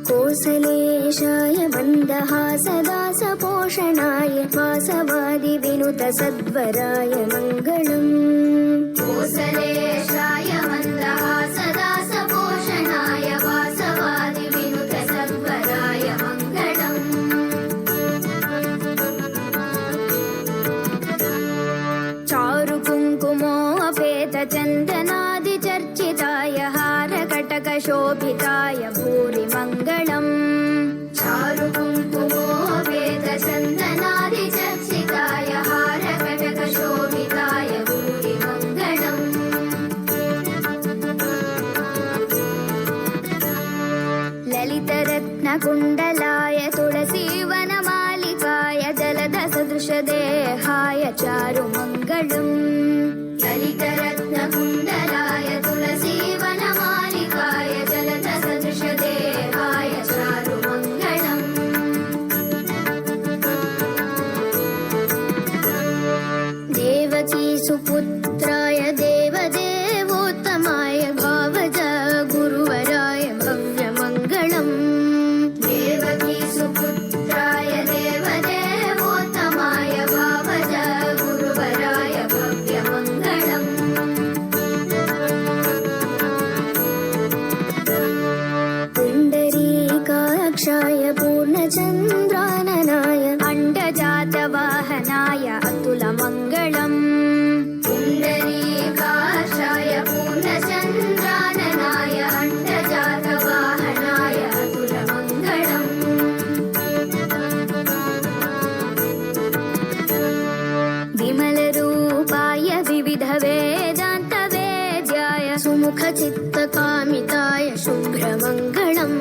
कौसलेशाय मन्दहासदासपोषणाय वासवादिविनुतसद्वराय मङ्गलम्। कौसलेशाय मन्दहासदासपोषणाय वासवादिविनुतसद्वराय मङ्गलम्। चारुकुङ्कुमोपेतचन्दनादिचर्चिताय हारकटकशोभिताय भूरि मङ्गलम्। चारुकुङ्कुमोपेतचन्दनादिचर्चिताय हारकटकशोभिताय भूरि मङ्गलम्। ललितरत्नकुण्डलाय तुलसीवनमालिकाय जलधसदृशदेहाय चारुमङ्गलम्। ललितरत्नकुण्डलाय तुलसीवनमालिकाय जलधसदृशदेहाय चारुमङ्गलम्। देवकीसुपुत्राय देवदेवोत्तमाय भावज गुरुवराय भव्यमङ्गलम्। देवकीसुपुत्राय देवदेवोत्तमाय भावज गुरुवराय भव्यमङ्गलम्। पुण्डरीकाक्षाय पूर्णचन्द्राननाय अण्डजातवाहनाय अतुलमङ्गलम्। पुण्डरीकाक्षाय पूर्णचन्द्राननाय अण्डजातवाहनाय अतुलमङ्गलम्। विमलरूपाय विविधवेदान्तवेद्याय सुमुखचित्तकामिताय शुभ्रमङ्गलम्।